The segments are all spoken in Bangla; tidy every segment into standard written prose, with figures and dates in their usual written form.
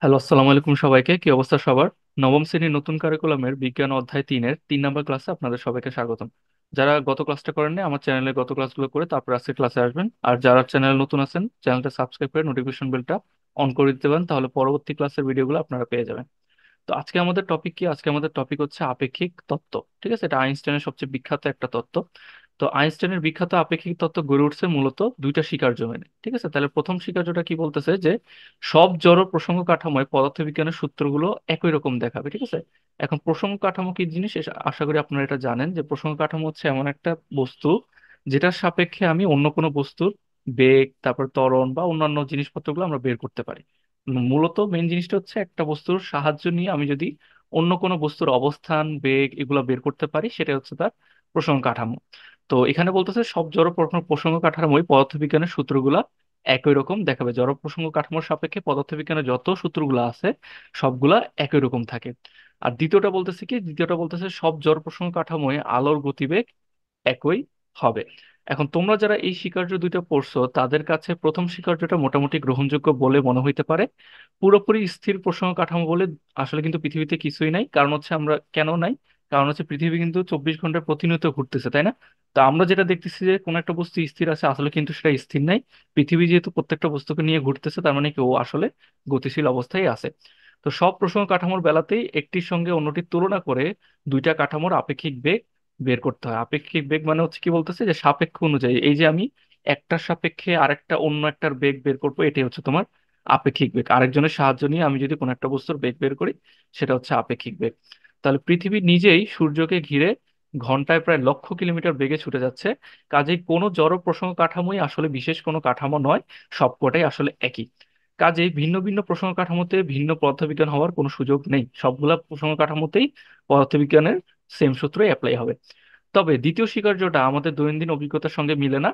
হ্যালো, আসসালামু আলাইকুম সবাইকে। কি অবস্থা সবার? নবম শ্রেণীর নতুন কারিকুলামের বিজ্ঞান অধ্যায় 3-এর 3 নম্বর ক্লাসে আপনাদের সবাইকে স্বাগতম। যারা গত ক্লাসটা করেননি, আমার চ্যানেলে গত ক্লাসগুলো করে তারপর আজকে ক্লাসে আসবেন। আর যারা চ্যানেল নতুন আছেন, চ্যানেলটা সাবস্ক্রাইব করে নোটিফিকেশন বেলটা অন করে দিতে পারেন, তাহলে পরবর্তী ক্লাসের ভিডিওগুলো আপনারা পেয়ে যাবেন। তো আজকে আমাদের টপিক কি? আজকে আমাদের টপিক হচ্ছে আপেক্ষিক তত্ত্ব। ঠিক আছে, এটা আইনস্টাইনের সবচেয়ে বিখ্যাত একটা তত্ত্ব। তো আইনস্টাইনের বিখ্যাত আপেক্ষিক তত্ত্ব গড়ে উঠছে মূলত দুইটা স্বীকার্য মেনে। ঠিক আছে, তাহলে প্রথম স্বীকার্যটা কি বলতেছে যে সব জড় প্রসঙ্গ কাঠামোয় পদার্থবিজ্ঞানের সূত্রগুলো একই রকম দেখাবে। ঠিক আছে, এখন প্রসঙ্গ কাঠামো কি জিনিস আশা করি আপনারা এটা জানেন, যে প্রসঙ্গ কাঠামো হচ্ছে এমন একটা বস্তু যেটার সাপেক্ষে আমি অন্য কোনো বস্তুর বেগ, তারপর ত্বরণ বা অন্যান্য জিনিসপত্রগুলো আমরা বের করতে পারি। মূলত মেন জিনিসটা হচ্ছে একটা বস্তুর সাহায্য নিয়ে আমি যদি অন্য কোনো বস্তুর অবস্থান, বেগ এগুলো বের করতে পারি, সেটা হচ্ছে তার প্রসঙ্গ কাঠামো। তো এখানে বলতেছে সব জড় প্রসঙ্গ কাঠামোই পদার্থবিজ্ঞানের সূত্রগুলা একই রকম দেখাবে। জড় প্রসঙ্গ কাঠামোর সাপেক্ষে পদার্থবিজ্ঞানের যত সূত্রগুলো আছে সবগুলা একই রকম থাকে। আর দ্বিতীয়টা বলতেছে সব জড় প্রসঙ্গ কাঠামোয় আলোর গতিবেগ একই হবে। এখন তোমরা যারা এই স্বীকার্য দুইটা পড়ছো তাদের কাছে প্রথম স্বীকার্যটা মোটামুটি গ্রহণযোগ্য বলে মনে হইতে পারে। পুরোপুরি স্থির প্রসঙ্গ কাঠামো বলে আসলে কিন্তু পৃথিবীতে কিছুই নাই। কারণ হচ্ছে আমরা কেন নাই, কারণ হচ্ছে পৃথিবী কিন্তু 24 ঘন্টা প্রতিনিয়ত ঘুরতেছে, তাই না? তো আমরা যেটা দেখতেছি যে কোন একটা বস্তু স্থির আছে, আসলে কিন্তু সেটা স্থির নাই। পৃথিবী যেহেতু প্রত্যেকটা বস্তুকে নিয়ে ঘুরতেছে, তার মানে কি ও আসলে গতিশীল অবস্থায় আছে। তো সব প্রসঙ্গ কাঠামোর বেলাতেই একটির সঙ্গে অন্যটির তুলনা করে দুইটা কাঠামোর আপেক্ষিক বেগ বের করতে হয়। আপেক্ষিক বেগ মানে হচ্ছে কি বলতেছে, যে সাপেক্ষ অনুযায়ী এই যে আমি একটার সাপেক্ষে আরেকটা অন্য একটার বেগ বের করবো, এটাই হচ্ছে তোমার আপেক্ষিক বেগ। আরেকজনের সাহায্য নিয়ে আমি যদি কোনো একটা বস্তুর বেগ বের করি, সেটা হচ্ছে আপেক্ষিক বেগ। তাহলে পৃথিবী নিজেই সূর্যকে ঘিরে ঘন্টায় প্রায় লক্ষ কিলোমিটার বেগে ছুটে যাচ্ছে। কাজেই কোনো জড় প্রসঙ্গ কাঠামোই আসলে বিশেষ কোনো কাঠামো নয়, সবকটাই আসলে একই। কাজেই ভিন্ন ভিন্ন প্রসঙ্গ কাঠামোতে ভিন্ন পদার্থবিজ্ঞান হওয়ার কোনো সুযোগ নেই, সবগুলা প্রসঙ্গ কাঠামোতেই পদার্থবিজ্ঞানের সেম সূত্রই অ্যাপ্লাই হবে। তবে দ্বিতীয় স্বীকার্যটা আমাদের দৈনন্দিন অভিজ্ঞতার সঙ্গে মিলে না।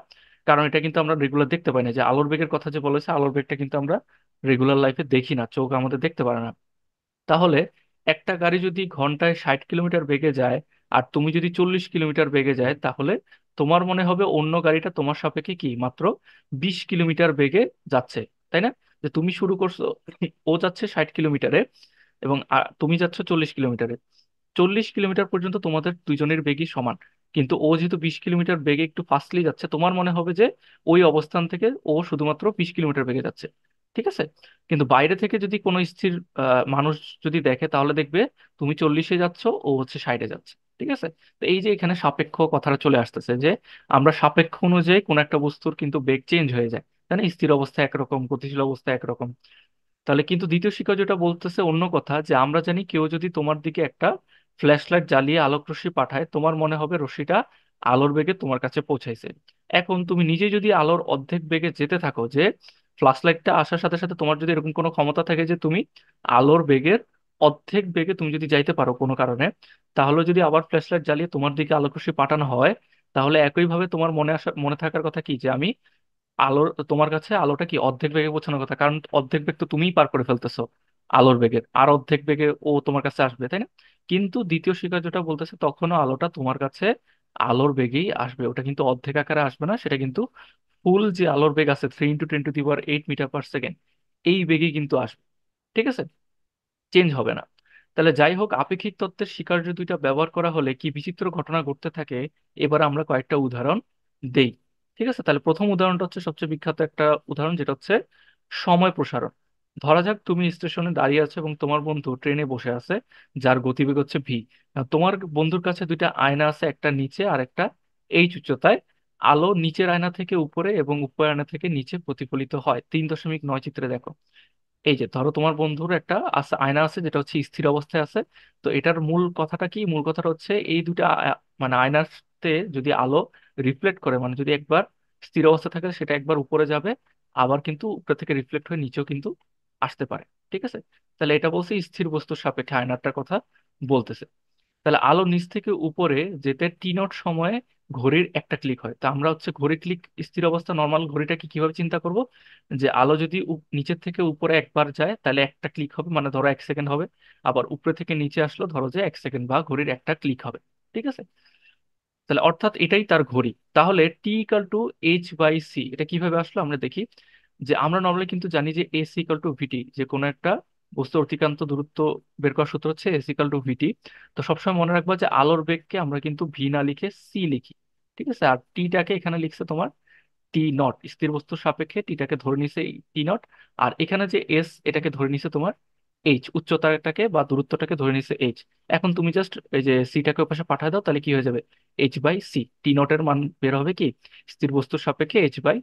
কারণ এটা কিন্তু আমরা রেগুলার দেখতে পাই না। যে আলোর বেগের কথা যে বলেছে, আলোর বেগটা কিন্তু আমরা রেগুলার লাইফে দেখি না, চোখ আমাদের দেখতে পারে না। তাহলে একটা গাড়ি যদি ঘন্টায় 60 কিলোমিটার বেগে যায় আর তুমি যদি 40 কিলোমিটার বেগে যায়, তাহলে তোমার মনে হবে অন্য গাড়িটা তোমার সাপেক্ষে কি মাত্র 20 কিলোমিটার বেগে যাচ্ছে, তাই না? যে তুমি শুরু করছো, ও যাচ্ছে 60 কিলোমিটারে এবং তুমি যাচ্ছ 40 কিলোমিটারে। 40 কিলোমিটার পর্যন্ত তোমাদের দুইজনের বেগই সমান। কিন্তু ও যেহেতু 20 কিলোমিটার বেগে একটু ফাস্টলি যাচ্ছে, তোমার মনে হবে যে ওই অবস্থান থেকে ও শুধুমাত্র 20 কিলোমিটার বেগে যাচ্ছে। ঠিক আছে, কিন্তু বাইরে থেকে যদি কোনো স্থির মানুষ যদি দেখে, তাহলে দেখবে তুমি 40-এ যাচ্ছ, ও হচ্ছে 60-এ যাচ্ছে। ঠিক আছে, তো এই যে এখানে সাপেক্ষ কথাটা চলে আসতেছে, যে আমরা সাপেক্ষ অনুযায়ী কোন একটা বস্তুর কিন্তু বেগ চেঞ্জ হয়ে যায়, তাই না? স্থির অবস্থা একরকম, গতিশীল অবস্থা একরকম। তাহলে কিন্তু দ্বিতীয় শিক্ষা যেটা বলতেছে অন্য কথা, যে আমরা জানি কেউ যদি তোমার দিকে একটা ফ্ল্যাশ লাইট জ্বালিয়ে আলোক রশ্মি পাঠায়, তোমার মনে হবে রশ্মিটা আলোর বেগে তোমার কাছে পৌঁছাইছে। এখন তুমি নিজে যদি আলোর অর্ধেক বেগে যেতে থাকো, যে ফ্ল্যাশ লাইটটা আসার সাথে সাথে তোমার যদি এরকম কোনো ক্ষমতা থাকে যে তুমি আলোর বেগের অর্ধেক বেগে তুমি যদি যাইতে পারো কোনো কারণে, তাহলে যদি আবার ফ্ল্যাশ লাইট জ্বালিয়ে তোমার দিকে আলোক রশ্মি পাঠানো হয়, তাহলে একইভাবে তোমার মনে থাকার কথা কি, যে আমি আলোর তোমার কাছে আলোটা কি অর্ধেক বেগে পৌঁছানোর কথা, কারণ অর্ধেক বেগ তো তুমিই পার করে ফেলতেছো আলোর বেগের, আর অর্ধেক বেগে ও তোমার কাছে আসবে, তাই না? কিন্তু দ্বিতীয় শিকার যেটা বলতেছে, তখনও আলোটা তোমার কাছে আলোর বেগেই আসবে, ওটা কিন্তু অর্ধেক আকারে আসবে না, সেটা কিন্তু ফুল যে আলোর বেগ আছে 3 × 10⁸ এই বেগেই কিন্তু আসবে। ঠিক আছে, চেঞ্জ হবে না। তাহলে যাই হোক, আপেক্ষিক তত্ত্বের স্বীকার্য দুইটা ব্যবহার করা হলে কি বিচিত্র ঘটনা ঘটতে থাকে, এবার আমরা কয়েকটা উদাহরণ দেই। ঠিক আছে, তাহলে প্রথম উদাহরণটা হচ্ছে সবচেয়ে বিখ্যাত একটা উদাহরণ, যেটা হচ্ছে সময় প্রসারণ। ধরা যাক তুমি স্টেশনে দাঁড়িয়ে আছো এবং তোমার বন্ধু ট্রেনে বসে আছে, যার গতিবেগ হচ্ছে ভি। তোমার বন্ধুর কাছে দুইটা আয়না আছে, একটা নিচে আর একটা এইচ উচ্চতায়। আলো নিচের আয়না থেকে উপরে এবং উপরের আয়না থেকে নিচে প্রতিফলিত হয়। 3.9 চিত্রে দেখো। এই যে ধরো তোমার বন্ধুর একটা আছে আয়না আছে, যেটা হচ্ছে স্থির অবস্থায় আছে। তো এটার মূল কথাটা কি? মূল কথাটা হচ্ছে এই দুইটা মানে আয়নাতে যদি আলো রিফ্লেক্ট করে, মানে যদি একবার স্থির অবস্থা থাকে সেটা একবার উপরে যাবে, আবার কিন্তু উপরে থেকে রিফ্লেক্ট হয়ে নিচেও কিন্তু আসতে পারে। ঠিক আছে, তাহলে এটা বলছে স্থির বস্তুর সাপেক্ষে আয়নাটার কথা বলতেছে। তাহলে আলো নিচ থেকে উপরে যেতে টি নট সময়ে ঘড়ির একটা ক্লিক হয়। তা আমরা হচ্ছে ঘড়ি ক্লিক, স্থির অবস্থা নর্মাল ঘড়িটাকে কিভাবে চিন্তা করব, যে আলো যদি নিচের থেকে উপরে একবার যায় তাহলে একটা ক্লিক হবে, মানে ধরো 1 সেকেন্ড হবে। আবার উপরে থেকে নিচে আসলো, ধরো যে 1 সেকেন্ড বা ঘড়ির একটা ক্লিক হবে। ঠিক আছে, তাহলে অর্থাৎ এটাই তার ঘড়ি। তাহলে T = H/c, এটা কিভাবে আসলো আমরা দেখি। যে আমরা নর্মালি কিন্তু জানি যে AC = VT, যে কোনো একটা বস্তুর অতিক্রান্ত দূরত্ব বের করার সূত্র হচ্ছে এস ইকাল টু ভিটি। তো সবসময় মনে রাখবা যে আলোর বেগকে আমরা কিন্তু ভি না লিখে সি লিখি। ঠিক আছে, আর টিটাকে এখানে লিখছে তোমার টি নট, স্থির বস্তুর সাপেক্ষে টিটাকে ধরে নিছে টি নট। আর এখানে যে এস, এটাকে ধরে নিছে তোমার এইচ, উচ্চতাটাকে বা দূরত্বটাকে ধরে নিছে এইচ। এখন তুমি জাস্ট এই যে সিটাকে ওপাশে পাঠায় দাও, তাহলে কি হয়ে যাবে, H by C. T naught এর মান বের হবে কি, স্থির বস্তুর সাপেক্ষে এইচ বাই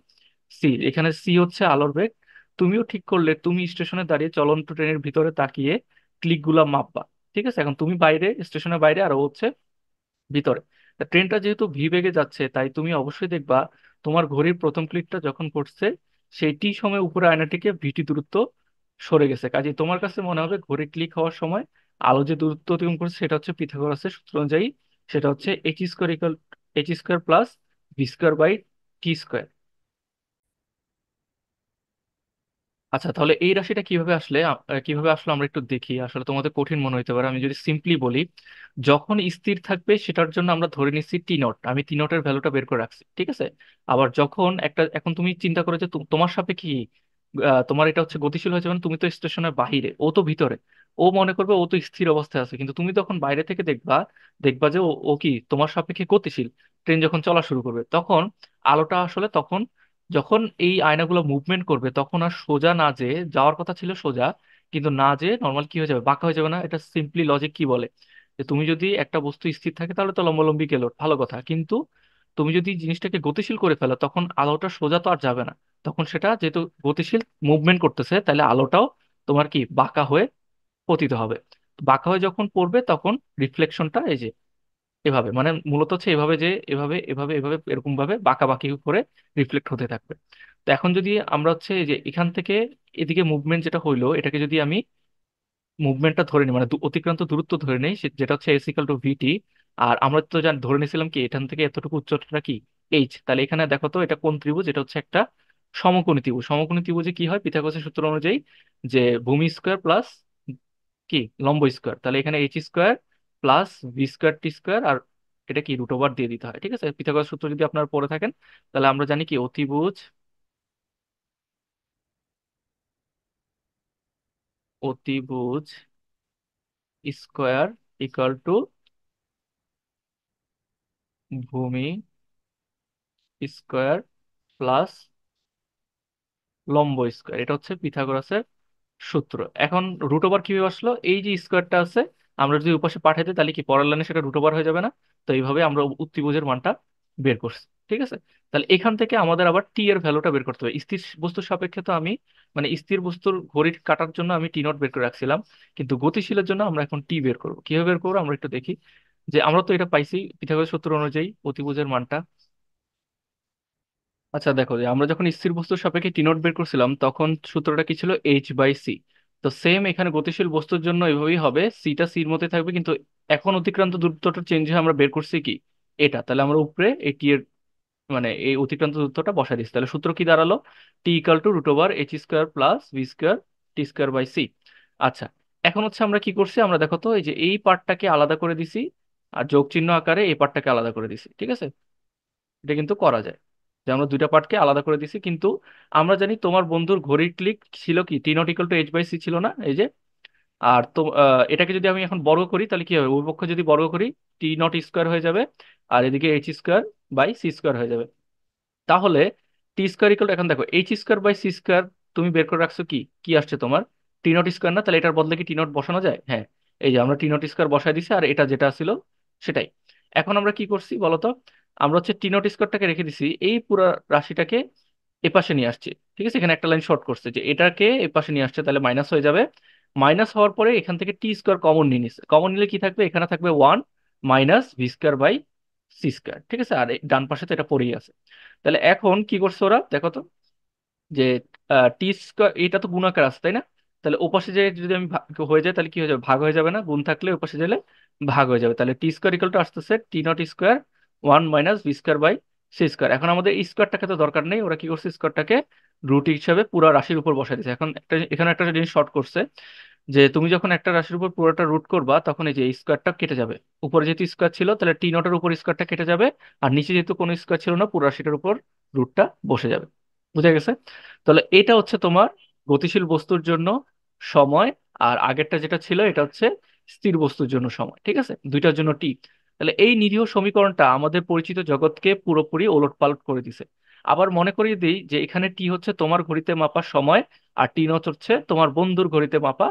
সি। এখানে সি হচ্ছে আলোর বেগ। তুমিও ঠিক করলে তুমি স্টেশনে দাঁড়িয়ে চলন্ত ট্রেনের ভিতরে তাকিয়ে ক্লিক গুলা মাপবা। ঠিক আছে, এখন তুমি বাইরে, স্টেশনের বাইরে, আর ও হচ্ছে ভিতরে। তা ট্রেনটা যেহেতু ভি বেগে যাচ্ছে, তাই তুমি অবশ্যই দেখবা তোমার ঘড়ির প্রথম ক্লিকটা যখন পড়ছে সেই টি সময় উপরে আয়নাটিকে ভিটি দূরত্ব সরে গেছে। কাজে তোমার কাছে মনে হবে ঘড়ি ক্লিক হওয়ার সময় আলো যে দূরত্ব অতিক্রম করছে সেটা হচ্ছে পিথাগোরাসের সূত্র অনুযায়ী, সেটা হচ্ছে H square equal H square plus V square by T square. আচ্ছা, তাহলে এই রাশিটা কিভাবে আসলে কিভাবে আসলে আমরা একটু দেখি। আসলে তোমাদের কঠিন মনে হতে পারে, আমি যদি সিম্পলি বলি, যখন স্থির থাকবে সেটার জন্য আমরা ধরে নিচ্ছি টি নট, আমি টি নটের ভ্যালুটা বের করে রাখছি। ঠিক আছে, আবার যখন একটা, এখন তুমি চিন্তা করো যে তোমার সাপেক্ষে কি, তোমার এটা হচ্ছে গতিশীল হয়েছে, মানে তুমি তো স্টেশনের বাহিরে, ও তো ভিতরে। ও মনে করবে ও তো স্থির অবস্থায় আছে, কিন্তু তুমি তখন বাইরে থেকে দেখবা, দেখবা যে ও ও কি তোমার সাপেক্ষে গতিশীল। ট্রেন যখন চলা শুরু করবে তখন আলোটা আসলে তখন, যখন এই আয়নাগুলো মুভমেন্ট করবে তখন আর সোজা না, যে যাওয়ার কথা ছিল সোজা, কিন্তু না, যে নর্মাল কি হয়ে যাবে, বাঁকা হয়ে যাবে না। এটা সিম্পলি লজিক কি বলে, যে তুমি যদি একটা বস্তু স্থির থাকে তাহলে তো লম্বালম্বি গেল ভালো কথা, কিন্তু তুমি যদি জিনিসটাকে গতিশীল করে ফেলো তখন আলোটা সোজা তো আর যাবে না। তখন সেটা যেহেতু গতিশীল মুভমেন্ট করতেছে, তাহলে আলোটাও তোমার কি বাঁকা হয়ে পতিত হবে। বাঁকা হয়ে যখন পড়বে তখন রিফ্লেকশনটা এই যে এভাবে, মানে মূলত হচ্ছে এভাবে, যে এভাবে এভাবে এভাবে এরকম ভাবে বাঁকা বাঁকি করে রিফ্লেক্ট হতে থাকবে। তো এখন যদি আমরা হচ্ছে এই যে এখান থেকে এদিকে মুভমেন্ট যেটা হইলো, এটাকে যদি আমি মুভমেন্টটা ধরে নিই, মানে অতিক্রান্ত দূরত্ব ধরে নেই, যেটা হচ্ছে এস ইকাল টু ভিটি। আর আমরা তো জান ধরে নিয়েছিলাম কি এখান থেকে এতটুকু উচ্চতাটা কি এইচ। তাহলে এখানে দেখো তো এটা কোন ত্রিভুজ, এটা হচ্ছে একটা সমকোণী ত্রিভুজ। সমকোণী ত্রিভুজে কি হয়, পিথাগোরাসের সূত্র অনুযায়ী যে ভূমি স্কোয়ার প্লাস কি লম্ব স্কোয়ার, তাহলে এখানে H square plus V square T square, আর এটা কি রুট ওভার দিয়ে দিতে হয়। ঠিক আছে, পিথাগোরাস সূত্র যদি আপনারা পড়ে থাকেন, তাহলে আমরা জানি কি অতিভুজ, অতিভুজ স্কোয়ার ইকুয়াল টু ভূমি স্কোয়ার প্লাস লম্ব স্কোয়ার, এটা হচ্ছে পিথাগোরাসের সূত্র। এখন রুট ওভার কিভাবে আসলো, এই যে স্কোয়ারটা আছে, আমরা যদি উপাশে পাঠাই দিই তাহলে কি পরের লাইনে সেটা রুট ওভার হয়ে যাবে না। তো এইভাবে আমরা অতিভুজের মানটা বের করছি। ঠিক আছে, তাহলে এখান থেকে আমাদের আবার টি এর ভ্যালুটা বের করতে হবে। স্থির বস্তুর সাপেক্ষে তো আমি, মানে স্থির বস্তুর ঘড়ির কাটার জন্য আমি টি নট বের করে রাখছিলাম, কিন্তু গতিশীলের জন্য আমরা এখন টি বের করবো। কিভাবে বের করবো আমরা একটু দেখি। যে আমরা তো এটা পাইছি পিথাগোরাস সূত্র অনুযায়ী অতিভুজের মানটা। আচ্ছা দেখো, যে আমরা যখন স্থির বস্তুর সাপেক্ষে টি নট বের করছিলাম তখন সূত্রটা কি ছিল, এইচ বাই সি। তো সেম এখানে গতিশীল বস্তুর জন্য এভাবেই হবে, সিটা সির মধ্যে থাকবে, কিন্তু এখন অতিক্রান্ত দূরত্বটা চেঞ্জ হয়ে আমরা বের করছি কি এটা। তাহলে আমরা উপরে এই টি এর, মানে এই অতিক্রান্ত দূরত্বটা বসাই দিচ্ছি। তাহলে সূত্র কি দাঁড়ালো, T equal to root over H square plus V square T square by C. আচ্ছা, এখন হচ্ছে আমরা কি করছি, আমরা দেখো তো এই যে এই পার্টটাকে আলাদা করে দিছি, আর যোগ চিহ্ন আকারে এই পার্টটাকে আলাদা করে দিছি। ঠিক আছে, এটা কিন্তু করা যায়, যে আমরা দুইটা পার্টকে আলাদা করে দিছি। কিন্তু আমরা জানি তোমার বন্ধুর ঘড়ির ক্লিক ছিল কি T not equal to H by C ছিল না, এই যে। আর তো এটাকে যদি আমি এখন বর্গ করি তাহলে কি হবে, উভয় পক্ষ যদি বর্গ করি টি নট স্কোয়ার হয়ে যাবে, আর এদিকে H square by C square হয়ে যাবে। তাহলে টি স্কোয়ার ইকুয়াল, এখন দেখো H square by C square তুমি বের করে রাখছো কি, কি আসছে তোমার টি নট স্কোয়ার না, তাহলে এটার বদলে কি টি নট বসানো যায়, হ্যাঁ। এই যে আমরা টি নট স্কোয়ার বসাই দিছি, আর এটা যেটা ছিল সেটাই। এখন আমরা কি করছি বলতো, আমরা হচ্ছে টি নট স্কোয়ারটাকে রেখে দিছি, এই পুরো রাশিটাকে এপাশে নিয়ে আসছি। ঠিক আছে, এখানে একটা লাইন শর্ট করছে যে এটাকে এপাশে নিয়ে আসছে, তাহলে মাইনাস হয়ে যাবে। মাইনাস হওয়ার পরে এখান থেকে টি স্কোয়ার কমন নিয়ে নিচ্ছে, কমন নিলে কি থাকবে, এখানে থাকবে one minus V square by C square. ঠিক আছে, আর এই ডান পাশে তো এটা পড়েই আছে। তাহলে এখন কি করছে ওরা দেখো তো, যে টি স্কোয়ার এটা তো গুণাকার আছে তাই না, তাহলে ওপাশে যে যদি আমি হয়ে যায় তাহলে কি হয়ে যাবে, ভাগ হয়ে যাবে না, গুণ থাকলে ওপাশে গেলে ভাগ হয়ে যাবে। তাহলে টি স্কোয়ার ইকুয়াল টু আসতেছে T not square one minus V square by C square. এখন আমাদের স্কোয়ারটাকে তো দরকার নেই, ওরা কি করছে স্কোয়ারটাকে রুট হিসাবে পুরো রাশির উপর বসাই দিয়েছে। এখন একটা এখানে একটা জিনিস শর্ট করছে, যে তুমি যখন একটা রাশির উপর পুরোটা রুট করবা তখন এই যে স্কোয়ারটা কেটে যাবে। উপরে যেহেতু স্কোয়ার ছিল তাহলে টি নটের উপর স্কোয়ারটা কেটে যাবে, আর নিচে যেহেতু কোনো স্কোয়ার ছিল না পুরো রাশিটার উপর রুটটা বসে যাবে। বুঝা গেছে? তাহলে এটা হচ্ছে তোমার গতিশীল বস্তুর জন্য সময় আর আগেরটা যেটা ছিল এটা হচ্ছে স্থির বস্তুর জন্য সময়, ঠিক আছে, দুইটার জন্য টি। তাহলে এই নিরীহ সমীকরণটা আমাদের পরিচিত জগৎকে পুরোপুরি ওলটপালট করে দিছে। আবার মনে করিয়ে দিই যে এখানে টি হচ্ছে তোমার ঘড়িতে মাপা সময়, আর টি নট হচ্ছে তোমার বন্ধুর ঘড়িতে মাপা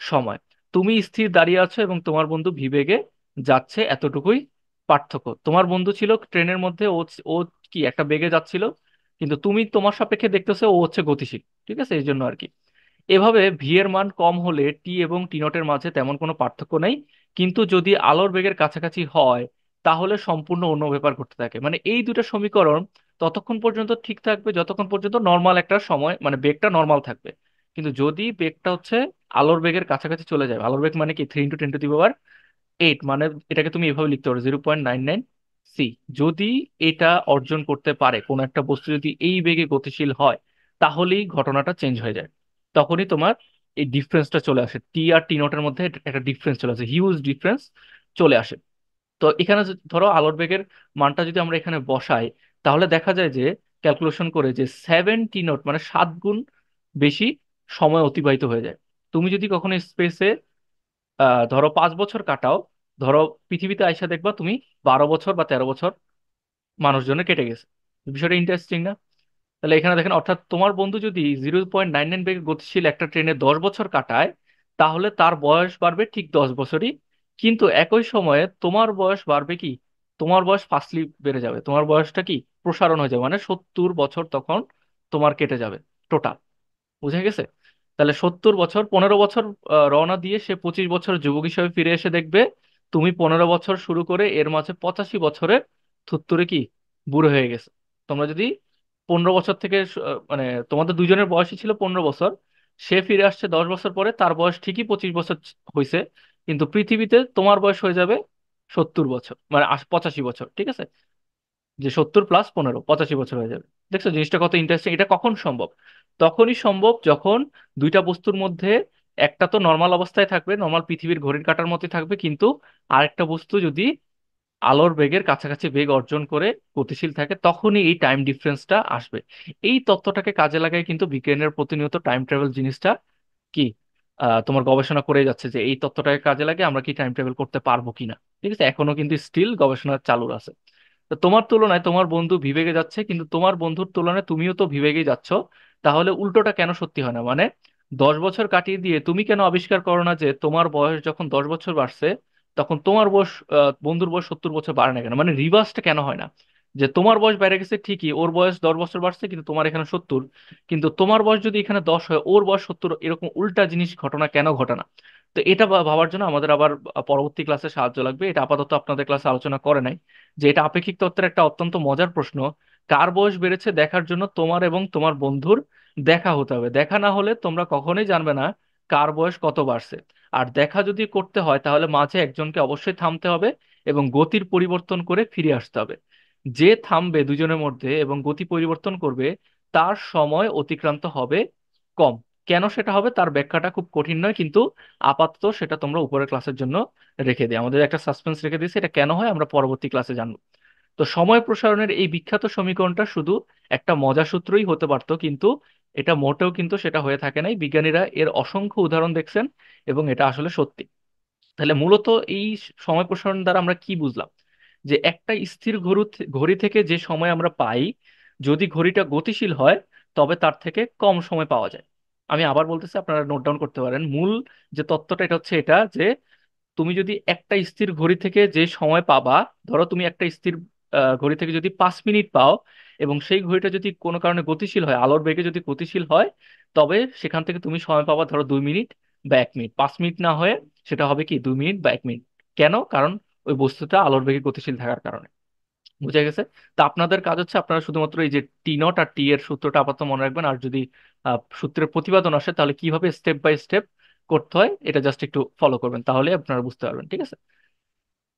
সময়। তুমি স্থির দাঁড়িয়ে আছো এবং তোমার বন্ধু বিবেগে যাচ্ছে, এতটুকুই পার্থক্য। তোমার বন্ধু ছিল ট্রেনের মধ্যে, ও কি একটা বেগে যাচ্ছিল, কিন্তু তুমি তোমার সাপেক্ষে দেখতেছো ও হচ্ছে গতিশীল, ঠিক আছে, এই জন্য আর কি। এভাবে ভি এর মান কম হলে টি এবং টি নটের মাঝে তেমন কোনো পার্থক্য নেই, কিন্তু যদি আলোর বেগের কাছাকাছি হয় তাহলে সম্পূর্ণ অন্য ব্যাপার ঘটতে থাকে। মানে এই দুটো সমীকরণ ততক্ষণ পর্যন্ত ঠিক থাকবে যতক্ষণ পর্যন্ত নর্মাল একটা সময়, মানে বেগটা নর্মাল থাকবে। কিন্তু যদি বেগটা হচ্ছে আলোর বেগের কাছাকাছি চলে যায়, আলোর বেগ মানে কি 3 × 10⁸, মানে এটাকে তুমি এভাবে লিখতে পারো 0.99 সি। যদি এটা অর্জন করতে পারে কোনো একটা বস্তু, যদি এই বেগে গতিশীল হয়, তাহলেই ঘটনাটা চেঞ্জ হয়ে যায়। তখনই তোমার এই ডিফারেন্সটা চলে আসে, টি আর টি নটের মধ্যে একটা ডিফারেন্স চলে আসে, হিউজ ডিফারেন্স চলে আসে। তো এখানে ধরো আলোর বেগের মানটা যদি আমরা এখানে বসাই, তাহলে দেখা যায় যে ক্যালকুলেশন করে যে 7 টি নট মানে 7 গুণ বেশি সময় অতিবাহিত হয়ে যায়। তুমি যদি কখনো স্পেসে ধরো 5 বছর কাটাও, ধরো পৃথিবীতে আইসা দেখবা তুমি 12 বছর বা 13 বছর মানুষজনের কেটে গেছে। বিষয়টা ইন্টারেস্টিং না? তাহলে এখানে দেখেন, অর্থাৎ তোমার বন্ধু যদি 0.99 বেগে গতিশীল একটা ট্রেনে 10 বছর কাটায়, তাহলে তার বয়স বাড়বে ঠিক 10 বছরই। কিন্তু একই সময়ে তোমার বয়স বাড়বে কি, তোমার বয়স ফাস্টলি বেড়ে যাবে, তোমার বয়সটা কি প্রসারণ হয়ে যাবে, মানে 70 বছর তখন তোমার কেটে যাবে টোটাল। বুঝে গেছে? তাহলে 70 বছর, 15 বছর রওনা দিয়ে সে 25 বছর যুবক হিসেবে ফিরে এসে দেখবে তুমি 15 বছর শুরু করে এর মাঝে 85 বছরের থুত্তুরে কি বুড়ো হয়ে গেছে। তোমরা যদি 15 বছর থেকে মানে তোমাদের দুজনের বয়সই ছিল 15 বছর, সে ফিরে আসছে 10 বছর পরে, তার বয়স ঠিকই 25 বছর হয়েছে, কিন্তু পৃথিবীতে তোমার বয়স হয়ে যাবে 70 বছর, মানে 85 বছর, ঠিক আছে। যে 70 + 15 85 বছর হয়ে যাবে। দেখছো জিনিসটা কত ইন্টারেস্টিং? এটা কখন সম্ভব? তখনই সম্ভব যখন দুইটা বস্তুর মধ্যে একটা তো নর্মাল অবস্থায় থাকবে, নর্মাল পৃথিবীর ঘড়ির কাঁটার মতোই থাকবে, কিন্তু আরেকটা বস্তু যদি আলোর বেগের কাছাকাছি বেগ অর্জন করে গতিশীল থাকে, তখনই এই টাইম ডিফারেন্সটা আসবে। এই তত্ত্বটাকে কাজে লাগায় কিন্তু বিজ্ঞানের প্রতিনিয়ত টাইম ট্রাভেল জিনিসটা কি তোমার গবেষণা করে যাচ্ছে, যে এই তত্ত্বটাকে কাজে লাগে আমরা কি টাইম ট্রাভেল করতে পারবো কিনা। ঠিক আছে, এখনো কিন্তু স্টিল গবেষণা চালু আছে। তো তোমার তুলনায় তোমার বন্ধু বিবেকে যাচ্ছে, কিন্তু তোমার বন্ধুর তুলনায় তুমিও তো বিবেকেই যাচ্ছ। তাহলে উল্টোটা কেন সত্যি হয় না? মানে 10 বছর কাটিয়ে দিয়ে তুমি কেন আবিষ্কার করো না যে তোমার বয়স যখন 10 বছর বাড়ছে, তখন তোমার বয়স বন্ধুর বয়স 70 বছর বাড়ে না কেন? মানে রিভার্সটা কেন হয় না? যে তোমার বয়স বেড়ে গেছে ঠিকই, ওর বয়স 10 বছর বাড়ছে, কিন্তু তোমার এখানে 70, কিন্তু তোমার বয়স যদি এখানে 10 হয় ওর বয়স 70, এরকম উল্টা জিনিস ঘটনা কেন ঘটে না? তো এটা ভাবার জন্য আমাদের আবার পরবর্তী ক্লাসে সাহায্য লাগবে। এটা আপাতত আপনাদের ক্লাসে আলোচনা করে নাই, যে এটা আপেক্ষিক তত্ত্বের একটা অত্যন্ত মজার প্রশ্ন। কার বয়স বেড়েছে দেখার জন্য তোমার এবং তোমার বন্ধুর দেখা হতে হবে, দেখা না হলে তোমরা কখনোই জানবে না কার বয়স কত বাড়ছে। আর দেখা যদি করতে হয় তাহলে মাঝে একজনকে অবশ্যই থামতে হবে এবং গতির পরিবর্তন করে ফিরে আসতে হবে। যে থামবে দুজনের মধ্যে এবং গতি পরিবর্তন করবে, তার সময় অতিক্রান্ত হবে কম। কেন সেটা হবে তার ব্যাখ্যাটা খুব কঠিন নয়, কিন্তু আপাতত সেটা তোমরা উপরের ক্লাসের জন্য রেখে দিই, আমাদের একটা সাসপেন্স রেখে দিয়েছি, এটা কেন হয় আমরা পরবর্তী ক্লাসে জানবো। তো সময় প্রসারণের এই বিখ্যাত সমীকরণটা শুধু একটা মজা সূত্রই হতে পারতো, কিন্তু এটা মোটেও কিন্তু সেটা হয়ে থাকে নাই। বিজ্ঞানীরা এর অসংখ্য উদাহরণ দেখছেন এবং এটা আসলে সত্যি। তাহলে মূলত এই সময় প্রসারণ দ্বারা আমরা কি বুঝলাম? যে একটা স্থির ঘড়ি থেকে যে সময় আমরা পাই, যদি ঘড়িটা গতিশীল হয় তবে তার থেকে কম সময় পাওয়া যায়। আমি আবার বলতেছি, আপনারা নোট ডাউন করতে পারেন। মূল যে তত্ত্বটা এটা হচ্ছে এটা, যে তুমি যদি একটা স্থির ঘড়ি থেকে যে সময় পাবা, ধরো তুমি একটা স্থির ঘড়ি থেকে যদি 5 মিনিট পাও, এবং সেই ঘড়িটা যদি কোনো কারণে গতিশীল হয়, আলোর বেগে যদি গতিশীল হয়, তবে সেখান থেকে তুমি সময় পাবা ধরো 2 মিনিট বা 1 মিনিট। 5 মিনিট না হয়ে সেটা হবে কি 2 মিনিট বা 1 মিনিট। কেন? কারণ ওই বস্তুটা আলোর বেগে গতিশীল থাকার কারণে। বুঝা গেছে? তো আপনাদের কাজ হচ্ছে আপনারা শুধুমাত্র এই যে টি নট আর টি এর সূত্রটা আপাতত মনে রাখবেন, আর যদি সূত্রের প্রতিপাদন আসে তাহলে কিভাবে স্টেপ বাই স্টেপ করতে হয় এটা জাস্ট একটু ফলো করবেন, তাহলে আপনারা বুঝতে পারবেন। ঠিক আছে?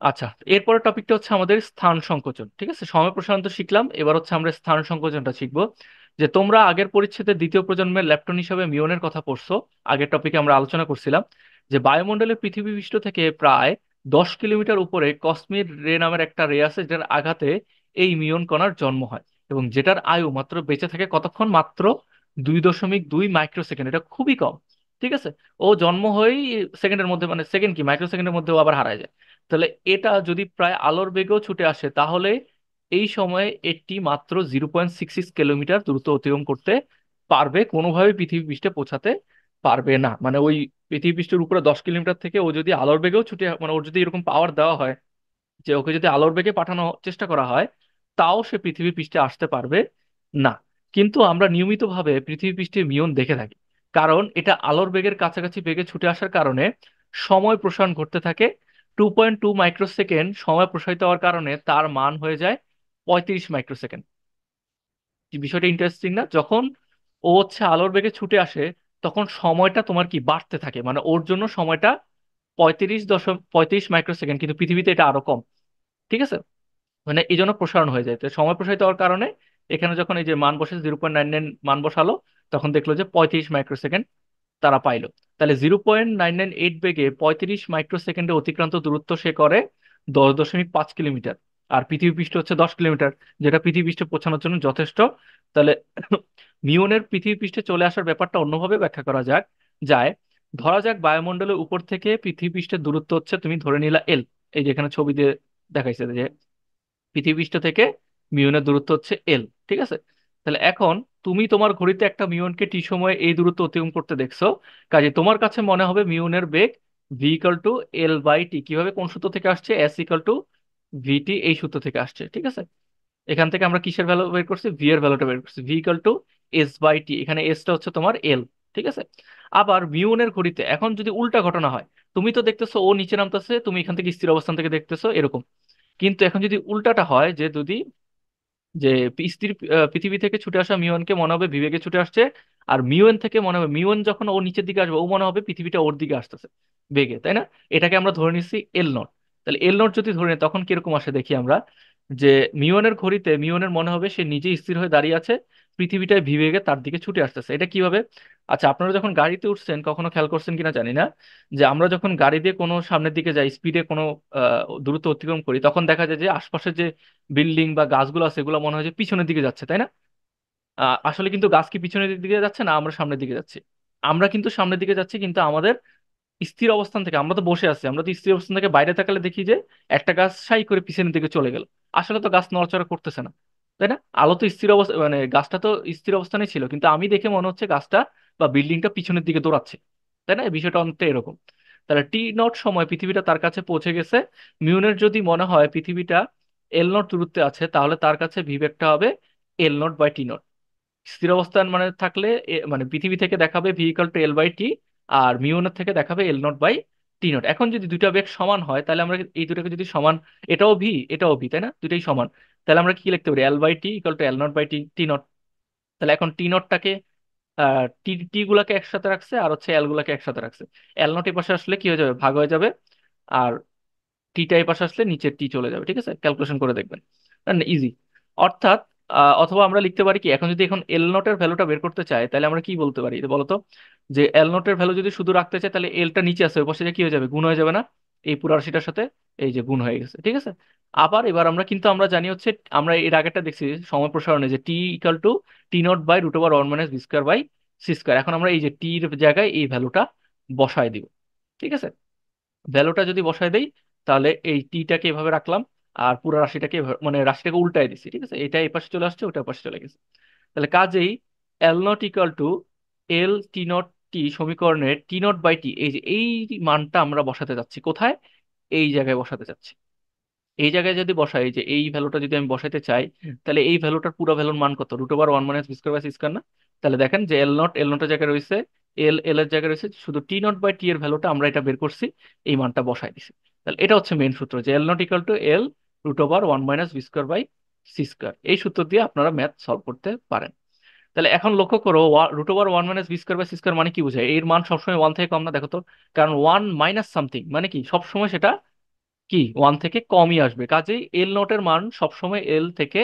আচ্ছা, এরপরের টপিকটা হচ্ছে আমাদের স্থান সংকোচন। ঠিক আছে, সময় প্রসারণ তো শিখলাম, এবার হচ্ছে আমরা স্থান সংকোচনটা শিখবো। যে তোমরা আগের পরিচ্ছেদে দ্বিতীয় প্রজন্মের ল্যাপটন হিসাবে মিওনের কথা পড়ছো। আগের টপিকে আমরা আলোচনা করছিলাম যে বায়ুমণ্ডলে পৃথিবী পৃষ্ঠ থেকে প্রায় 10 কিলোমিটার উপরে কসমিক রে নামের একটা রে আছে, যেটার আঘাতে এই মিওন কণার জন্ম হয়, এবং যেটার আয়ু মাত্র বেঁচে থাকে কতক্ষণ? মাত্র 2.2 মাইক্রোসেকেন্ড। এটা খুবই কম। ঠিক আছে। ও জন্ম হয়েই সেকেন্ডের মধ্যে, মানে সেকেন্ড কি মাইক্রো সেকেন্ডের মধ্যে ও আবার হারায় যায়। তাহলে এটা যদি প্রায় আলোর বেগেও ছুটে আসে, তাহলে এই সময়ে এটি মাত্র 0.66 কিলোমিটার দূরত্ব অতিক্রম করতে পারবে, কোনোভাবে পৃথিবী পৃষ্ঠে পৌঁছাতে পারবে না। মানে ওই পৃথিবী পৃষ্ঠের উপরে 10 কিলোমিটার থেকে ও যদি আলোর বেগেও ছুটে, মানে ওর যদি এরকম পাওয়ার দেওয়া হয় যে ওকে যদি আলোর বেগে পাঠানো চেষ্টা করা হয়, তাও সে পৃথিবী পৃষ্ঠে আসতে পারবে না। কিন্তু আমরা নিয়মিতভাবে পৃথিবী পৃষ্ঠে মিয়ন দেখে থাকি, কারণ এটা আলোর বেগের কাছাকাছি বেগে ছুটে আসার কারণে সময় প্রসারণ ঘটতে থাকে। 2.2 মাইক্রোসেকেন্ড সময় প্রসারিত হওয়ার কারণে তার মান হয়ে যায় 35 মাইক্রোসেকেন্ড। কি বিষয়টা ইন্টারেস্টিং না? যখন ও হচ্ছে আলোর বেগে ছুটে আসে, তখন সময়টা তোমার কি বাড়তে থাকে, মানে ওর জন্য সময়টা 35.35 মাইক্রোসেকেন্ড, কিন্তু পৃথিবীতে এটা আরো কম। ঠিক আছে। মানে এই জন্য প্রসারণ হয়ে যায়। তো সময় প্রসারিত হওয়ার কারণে এখানে যখন এই যে মান বসে 0.99 মান বসালো, তখন দেখলো যে 35 মাইক্রোসেকেন্ড তারা পাইলো। তাহলে 0.998 বেগে 35 মাইক্রোসেকেন্ডে অতিক্রান্ত দূরত্ব সে করে 10.5 কিলোমিটার। আর পৃথিবী পৃষ্ঠ হচ্ছে 10 কিলোমিটার, যেটা পৃথিবী পৃষ্ঠে পৌঁছানোর জন্য যথেষ্ট। তাহলে মিওনের পৃথিবী পৃষ্ঠে চলে আসার ব্যাপারটা অন্যভাবে ব্যাখ্যা করা যাক যায়। ধরা যাক বায়ুমণ্ডলের উপর থেকে পৃথিবী পৃষ্ঠের দূরত্ব হচ্ছে, তুমি ধরে নিলা এল। এই যেখানে ছবি দিয়ে দেখাইছে যে পৃথিবী পৃষ্ঠ থেকে মিউনের দূরত্ব হচ্ছে এল। ঠিক আছে। তাহলে এখন তুমি তোমার ঘড়িতে একটা মিউনকে টি সময়ে এই দূরত্ব অতিক্রম করতে দেখছো, কাজে তোমার কাছে মনে হবে মিউনের বেগ V equal to L by T. কিভাবে, কোন সূত্র থেকে আসছে? এস ইকাল টু ভিটি, এই সূত্র থেকে আসছে। ঠিক আছে। এখান থেকে আমরা কিসের ভ্যালু বের করছি? ভি এর ভ্যালুটা বের করছি, V equal to S by T. এখানে এসটা হচ্ছে তোমার এল। ঠিক আছে। আবার মিউনের ঘড়িতে এখন যদি উল্টা ঘটনা হয়, তুমি তো দেখতেছো ও নিচে নামতেছে, তুমি এখান থেকে স্থির অবস্থান থেকে দেখতেছো এরকম। কিন্তু এখন যদি উল্টাটা হয়, যে যদি যে স্থির পৃথিবী থেকে ছুটে আসা মিউনকে মনে হবে বিবেকে ছুটে আসছে, আর মিউন থেকে মনে হবে মিউন যখন ও নিচের দিকে আসবে ও মনে হবে পৃথিবীটা ওর দিকে আসতেছে বেগে, তাই না? এটাকে আমরা ধরে নিচ্ছি এল নট। তাহলে এল নট যদি ধরে নিই, তখন কিরকম আসে দেখি আমরা, যে মিউনের ঘড়িতে মিউনের মনে হবে সে নিজে স্থির হয়ে দাঁড়িয়ে আছে, পৃথিবীটায় বিবেগে তার দিকে ছুটে আসতেছে। এটা কিভাবে? আচ্ছা, আপনারা যখন গাড়িতে উঠছেন কখনো খেয়াল করছেন কিনা জানি না, যে আমরা যখন গাড়ি দিয়ে কোনো সামনের দিকে যাই, স্পিডে কোনো দূরত্ব অতিক্রম করি, তখন দেখা যায় যে আশপাশে যে বিল্ডিং বা গাছগুলো আছে এগুলো মনে হয় যে পিছনের দিকে যাচ্ছে, তাই না? আসলে কিন্তু গাছ কি পিছনের দিকে যাচ্ছে না আমরা সামনের দিকে যাচ্ছি? আমরা কিন্তু সামনের দিকে যাচ্ছি, কিন্তু আমাদের স্থির অবস্থান থেকে, আমরা তো বসে আছি, আমরা তো স্থির অবস্থান থেকে বাইরে তাকালে দেখি যে একটা গাছ সাই করে পিছনের দিকে চলে গেল। আসলে তো গাছ নড়াচড়া করতেছে না, তাই না? আলো তো স্থির অবস্থা, মানে গাছটা তো স্থির অবস্থানে ছিল, কিন্তু আমি দেখে মনে হচ্ছে গাছটা বা বিল্ডিংটা পিছনের দিকে দৌড়াচ্ছে, তাই না? এই বিষয়টা অনেকটা এরকম। তাহলে টি নট সময় পৃথিবীটা তার কাছে পৌঁছে গেছে। মিউনের যদি মনে হয় পৃথিবীটা এল নট দূরত্বে আছে, তাহলে তার কাছে ভিভেকটা হবে L not by T not. স্থির অবস্থান মানে থাকলে মানে পৃথিবী থেকে দেখাবে V equal to L by T, আর মিউনের থেকে দেখাবে L not by T not. এখন যদি দুইটা বেগ সমান হয়, তাহলে আমরা এই দুটাকে যদি সমান, এটাও ভি এটাও ভি, তাই না? দুইটাই সমান। তাহলে আমরা কি লিখতে পারি? L by T equal to L not by T T naught. তাহলে এখন টি নটটাকে টি টি গুলাকে একসাথে রাখছে, আর হচ্ছে এল গুলাকে একসাথে রাখছে। এল নট এর পাশে আসলে কি হয়ে যাবে? ভাগ হয়ে যাবে। আর টিটা এই পাশে আসলে নিচের টি চলে যাবে। ঠিক আছে, ক্যালকুলেশন করে দেখবেন, ইজি। অর্থাৎ অথবা আমরা লিখতে পারি কি, এখন যদি এখন এল নটের ভ্যালুটা বের করতে চাই, তাহলে আমরা কি বলতে পারি বলতো? যে এল নটের ভ্যালু যদি শুধু রাখতে চাই, তাহলে এলটা নিচে আছে, ওই পাশে যে কি হয়ে যাবে? গুণ হয়ে যাবে না? এই পুরো রাশিটার সাথে এই যে গুণ হয়ে গেছে। ঠিক আছে। আবার এবার আমরা কিন্তু আমরা জানি হচ্ছে, আমরা এর আগেটা দেখছি সময় প্রসারণে, যে T equal to T not by root over one minus B square by C square. এখন আমরা এই যে টির জায়গায় এই ভ্যালুটা বসায় দিব। ঠিক আছে। ভ্যালুটা যদি বসায় দেই, তাহলে এই টিটাকে এভাবে রাখলাম, আর পুরো রাশিটাকে মানে রাশিটাকে উল্টাই দিচ্ছি। ঠিক আছে, এটা এই পাশে চলে আসছে, ওটা পাশে চলে গেছে। তাহলে কাজেই L not equal to L T not T সমীকরণের টি নট বাই টি, এই যে এই মানটা আমরা বসাতে যাচ্ছি কোথায়? এই জায়গায় বসাতে যাচ্ছি। এই জায়গায় যদি বসাই, যে এই ভ্যালুটা যদি আমি বসাইতে চাই, তাহলে এই ভ্যালুটার পুরো ভ্যালুর মান কত? Root over one minus B square by C square না? তাহলে দেখেন যে এল নটের জায়গায় রয়েছে, এল এল এর জায়গায় রয়েছে, শুধু টি নট বাই টি এর ভ্যালুটা আমরা এটা বের করছি, এই মানটা বসাই দিছি। তাহলে এটা হচ্ছে মেইন সূত্র, যে L not equal to L root over one minus B square by C square. এই সূত্র দিয়ে আপনারা ম্যাথ সলভ করতে পারেন। তাহলে এখন লক্ষ্য করো, root over one minus B square by C square মানে কি বোঝায়? এর মান সবসময় ওয়ান থেকে কম না? দেখো তো, কারণ ওয়ান মাইনাস সামথিং মানে কি, সবসময় সেটা কি ওয়ান থেকে কমই আসবে, কাজেই এল নটের মান সবসময় এল থেকে